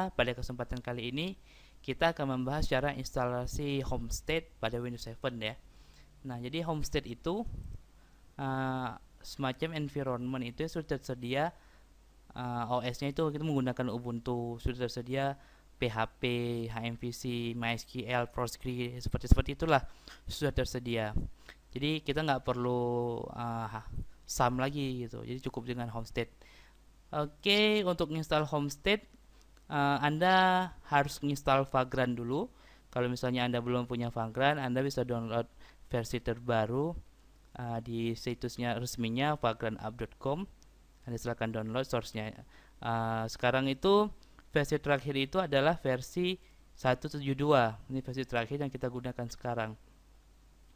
Pada kesempatan kali ini kita akan membahas cara instalasi Homestead pada Windows 7 ya. Nah, jadi Homestead itu semacam environment itu sudah tersedia, OS-nya itu kita menggunakan Ubuntu, sudah tersedia PHP, HMVC, MySQL, PostgreSQL, seperti itulah sudah tersedia. Jadi kita nggak perlu SAM lagi gitu. Jadi cukup dengan Homestead. Oke, untuk install Homestead Anda harus menginstal Vagrant dulu. Kalau misalnya Anda belum punya Vagrant, Anda bisa download versi terbaru di situsnya resminya vagrantapp.com. Anda silakan download source-nya. Sekarang itu versi terakhir itu adalah versi 172. Ini versi terakhir yang kita gunakan sekarang.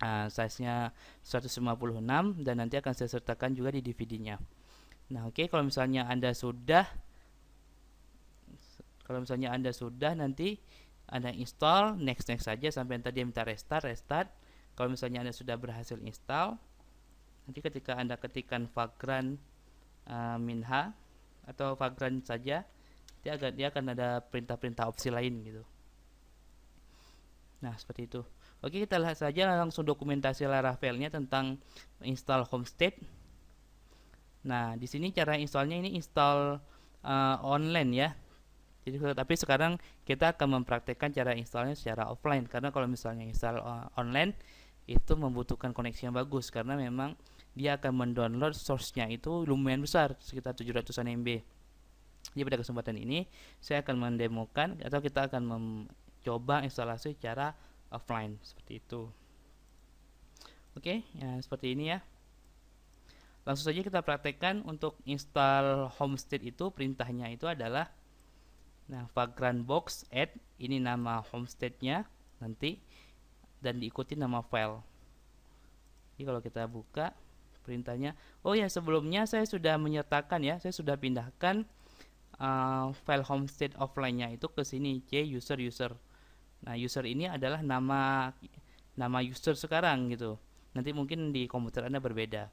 Size-nya 156 dan nanti akan saya sertakan juga di DVD-nya. Nah, oke, kalau misalnya Anda sudah nanti Anda install, next saja sampai tadi minta restart. Kalau misalnya Anda sudah berhasil install, nanti ketika Anda ketikkan Vagrant minha atau Vagrant saja, dia akan ada perintah-perintah opsi lain gitu. Nah, seperti itu. Oke, kita lihat saja langsung dokumentasi Laravel-nya tentang install Homestead. Nah, di sini cara installnya ini install online ya. Jadi, tapi sekarang kita akan mempraktekkan cara installnya secara offline, karena kalau misalnya install online itu membutuhkan koneksi yang bagus, karena memang dia akan mendownload source-nya itu lumayan besar, sekitar 700-an MB. Jadi pada kesempatan ini saya akan mendemokan atau kita akan mencoba instalasi secara offline seperti itu. Oke, ya seperti ini ya. Langsung saja kita praktekkan. Untuk install Homestead itu perintahnya itu adalah Vagrant box add, ini nama Homesteadnya nanti, dan diikuti nama file. Jadi kalau kita buka perintahnya, oh ya, sebelumnya saya sudah menyertakan ya, saya sudah pindahkan file Homestead offline-nya itu ke sini, user. Nah, user ini adalah nama user sekarang gitu. Nanti mungkin di komputer Anda berbeda.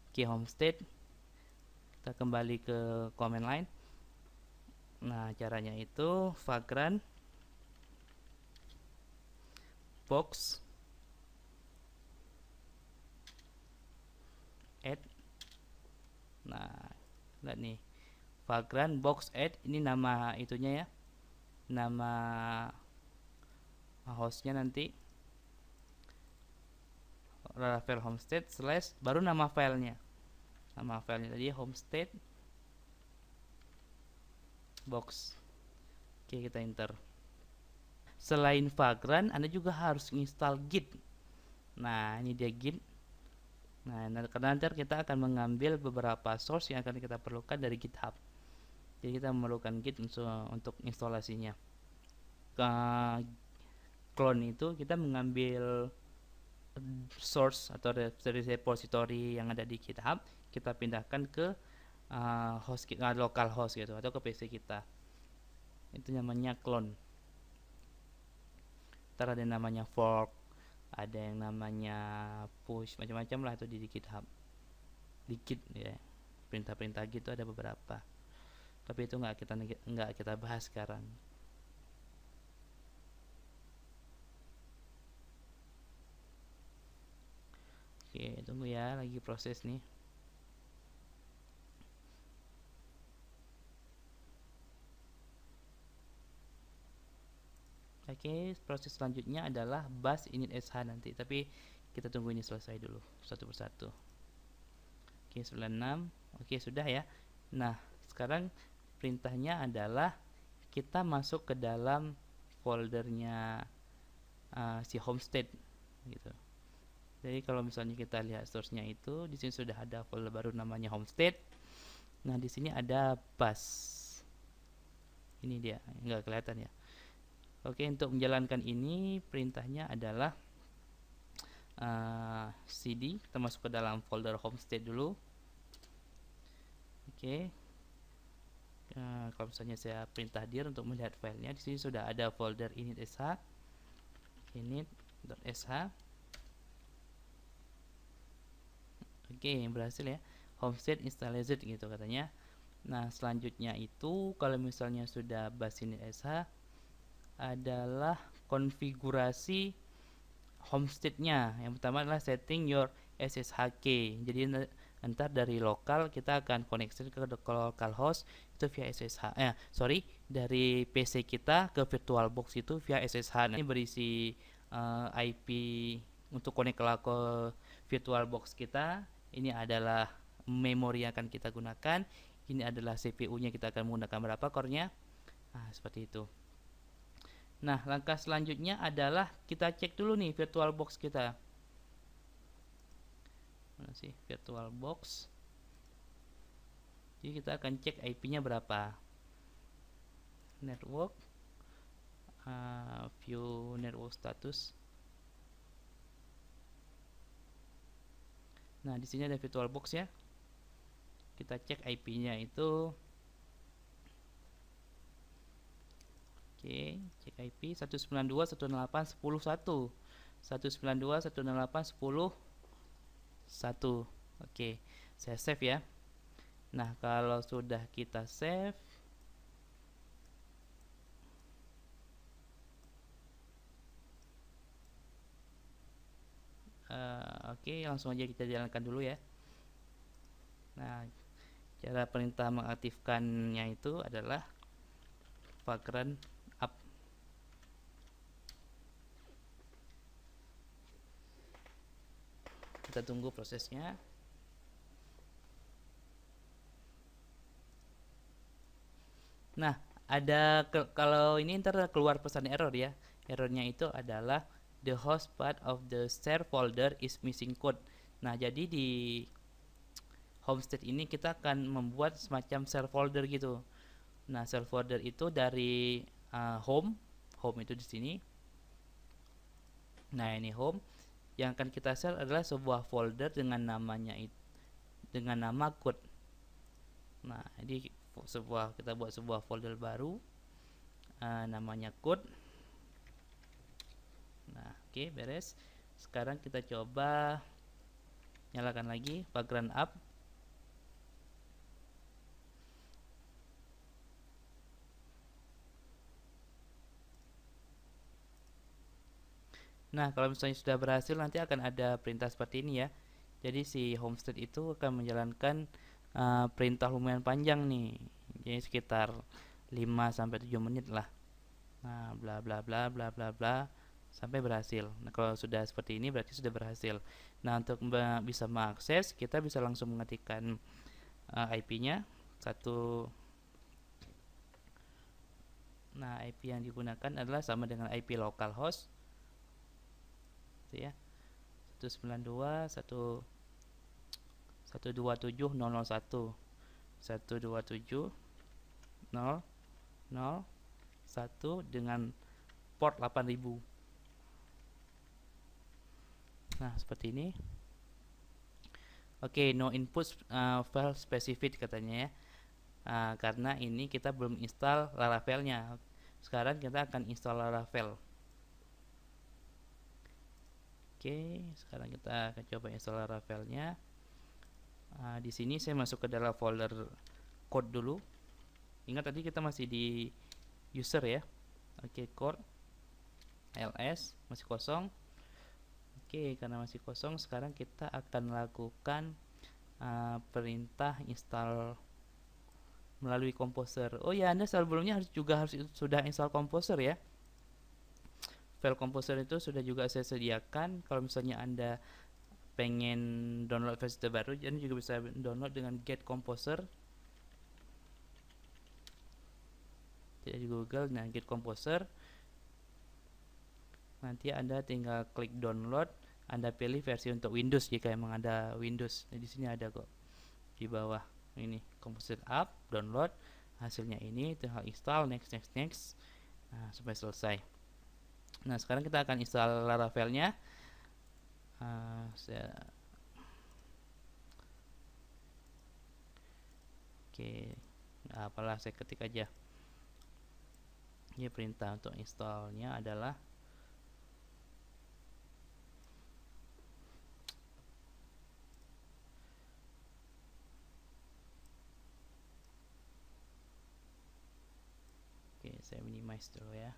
Oke, Homestead. Kita kembali ke command line. Nah, caranya itu Vagrant box add. Nah, lihat nih, Vagrant box add, ini nama itunya ya, nama hostnya nanti Laravel Homestead / baru nama filenya tadi Homestead box. Oke, kita enter. Selain Vagrant, Anda juga harus install Git. Nah, ini dia Git. Nah, karena nanti kita akan mengambil beberapa source yang akan kita perlukan dari GitHub. Jadi kita memerlukan Git untuk instalasinya. Clone itu kita mengambil source atau repository yang ada di GitHub, kita pindahkan ke host kita, local host gitu, atau ke PC kita. Itu namanya clone. Ntar ada yang namanya fork, ada yang namanya push, macam-macam lah itu di GitHub. Di Git ya, perintah-perintah gitu ada beberapa, tapi itu nggak kita bahas sekarang. Oke, tunggu ya, lagi proses nih. Oke, proses selanjutnya adalah bash init sh nanti, tapi kita tunggu ini selesai dulu satu persatu. Oke, 96. Oke, sudah ya. Nah, sekarang perintahnya adalah kita masuk ke dalam foldernya si Homestead gitu. Jadi kalau misalnya kita lihat source-nya itu, di sini sudah ada folder baru namanya Homestead. Nah, di sini ada bash. Ini dia, nggak kelihatan ya. Oke, untuk menjalankan ini perintahnya adalah cd, kita masuk ke dalam folder Homestead dulu. Oke, kalau misalnya saya perintah dir untuk melihat filenya, di sini sudah ada folder init.sh, init.sh. Oke, berhasil ya, Homestead installed gitu katanya. Nah, selanjutnya itu kalau misalnya sudah basin SSH adalah konfigurasi homesteadnya. Yang pertama adalah setting your SSH key. Jadi ntar dari lokal kita akan koneksi ke localhost itu via SSH. Dari PC kita ke VirtualBox itu via SSH. Nah, ini berisi IP untuk connect ke VirtualBox kita. Ini adalah memori yang akan kita gunakan. Ini adalah CPU-nya, kita akan menggunakan berapa core-nya. Nah, seperti itu. Nah, langkah selanjutnya adalah kita cek dulu nih VirtualBox kita. Mana sih VirtualBox? Jadi kita akan cek IP-nya berapa. Network, view network status. Nah, di sini ada VirtualBox ya. Kita cek IP-nya itu. Oke, cek IP 192.168.10.1. 192.168.10.1. Oke, saya save ya. Nah, kalau sudah kita save, oke, langsung aja kita jalankan dulu ya. Nah, cara perintah mengaktifkannya itu adalah vagrant up. Kita tunggu prosesnya. Nah, kalau ini ntar keluar pesan error ya. Errornya itu adalah the host part of the share folder is missing code. Nah, jadi di homestead ini kita akan membuat semacam share folder gitu. Nah, share folder itu dari home itu di sini. Nah, ini home. Yang akan kita share adalah sebuah folder dengan nama code. Nah, jadi kita buat sebuah folder baru, namanya code. Nah, oke, beres. Sekarang kita coba nyalakan lagi vagrant up. Nah, kalau misalnya sudah berhasil, nanti akan ada perintah seperti ini ya. Jadi si homestead itu akan menjalankan perintah lumayan panjang nih. Jadi sekitar 5-7 menit lah. Nah, bla bla bla bla bla bla sampai berhasil. Nah, kalau sudah seperti ini berarti sudah berhasil. Nah, untuk bisa mengakses, kita bisa langsung mengetikkan IP-nya satu. Nah, IP yang digunakan adalah sama dengan IP localhost. Itu ya. 192.167.001 127.001 dengan port 8000. Nah, seperti ini. Oke, no input file specific katanya ya. Karena ini kita belum install Laravel-nya. Sekarang kita akan install Laravel. Oke, sekarang kita akan coba install Laravel-nya. Di sini saya masuk ke dalam folder code dulu. Ingat tadi kita masih di user ya. Oke, code ls masih kosong. Oke, karena masih kosong, sekarang kita akan lakukan perintah install melalui Composer. Oh ya, Anda sebelumnya harus sudah install Composer ya. File Composer itu sudah juga saya sediakan. Kalau misalnya Anda pengen download versi terbaru, Anda juga bisa download dengan Get Composer. Tidak di Google, nah Get Composer. Nanti Anda tinggal klik download. Anda pilih versi untuk Windows jika memang ada Windows. Nah, di sini ada kok di bawah ini Composer App download. Hasilnya ini, tinggal install, next. Nah, sampai selesai. Nah, sekarang kita akan install Laravel-nya. Oke, apalah saya ketik aja. Ini perintah untuk installnya adalah customize dulu ya.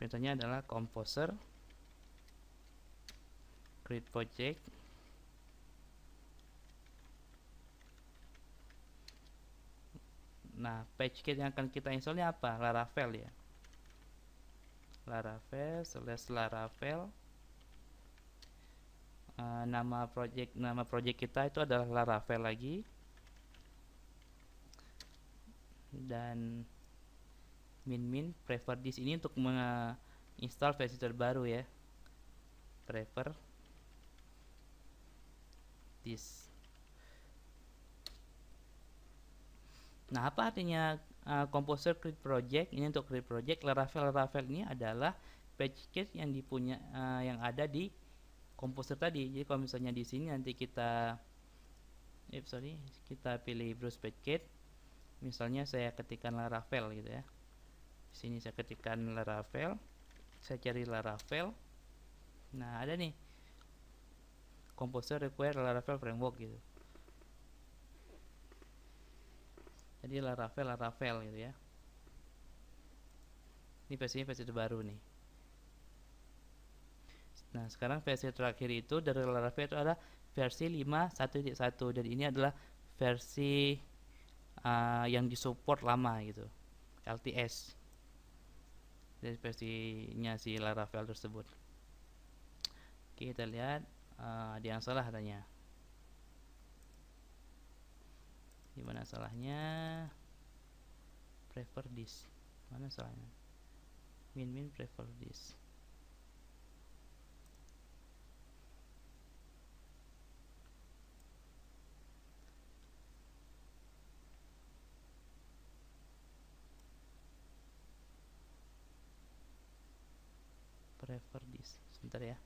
Metodenya adalah composer, create project, nah patchkit yang akan kita installnya apa? Laravel ya, Laravel / Laravel. Nama project kita itu adalah Laravel lagi, dan min prefer this ini untuk menginstall versi terbaru ya, prefer this. Nah, apa artinya Composer create project? Ini untuk create project. Laravel ini adalah patchkit yang yang ada di Composer tadi. Jadi kalau misalnya di sini nanti kita kita pilih browse patchkit, misalnya saya ketikkan Laravel gitu ya. Di sini saya ketikkan Laravel, saya cari Laravel. Nah, ada nih Composer require Laravel framework gitu. Jadi Laravel gitu ya. Ini versi terbaru nih. Nah, sekarang versi terakhir itu dari Laravel itu ada versi 5.1.1, dan ini adalah versi yang disupport lama gitu, LTS, dari versinya si Laravel tersebut. Oke, kita lihat ada yang salah katanya. Gimana salahnya? Prefer this. Mana salahnya? Min prefer this. Prefer this. Sebentar ya.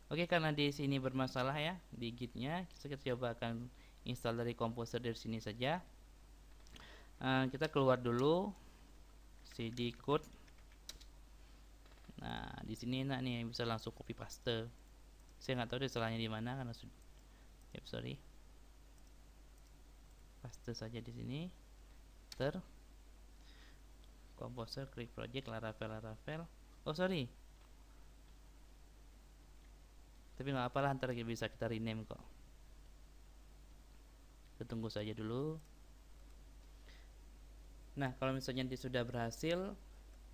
Oke, karena di sini bermasalah ya di gitnya, kita coba akan install dari Composer dari sini saja. Kita keluar dulu, cd code. Nah, di sini enak nih, bisa langsung copy paste. Saya nggak tahu deh salahnya di mana karena sudah. Paste saja di sini. Composer create project Laravel. Oh sorry. Tapi nggak apalah, ntar bisa kita rename kok. Kita tunggu saja dulu. Nah, kalau misalnya nanti sudah berhasil,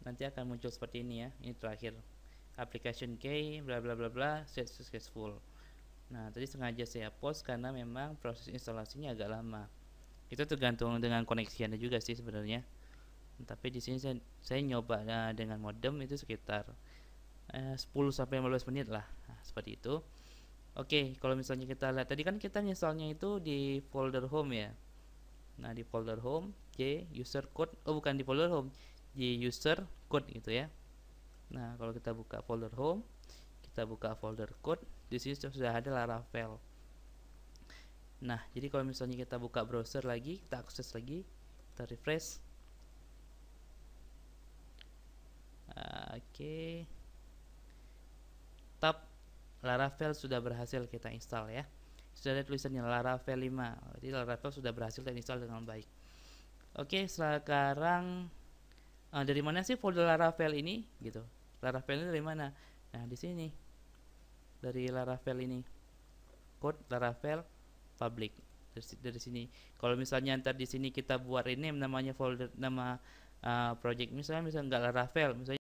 nanti akan muncul seperti ini ya. Ini terakhir, application key bla bla bla bla set successful. Nah, tadi sengaja saya post karena memang proses instalasinya agak lama. Itu tergantung dengan koneksi Anda juga sih sebenarnya. Tapi di sini saya nyoba dengan modem itu sekitar 10-15 menit lah. Nah, seperti itu. Oke, kalau misalnya kita lihat tadi kan kita installnya itu di folder home ya. Nah, di folder home J user code, bukan di folder home, J user code gitu ya. Nah, kalau kita buka folder home, kita buka folder code, di sini sudah ada Laravel. Nah, jadi kalau misalnya kita buka browser lagi, kita akses lagi, kita refresh. Oke. Tab Laravel sudah berhasil kita install ya. Sudah ada tulisannya Laravel 5. Jadi Laravel sudah berhasil terinstall dengan baik. Oke, sekarang dari mana sih folder Laravel ini gitu? Laravel ini dari mana? Nah, di sini. Dari Laravel ini. Code Laravel public. Dari sini. Kalau misalnya ntar di sini kita buat rename namanya folder, nama project misalnya nggak Laravel, misalnya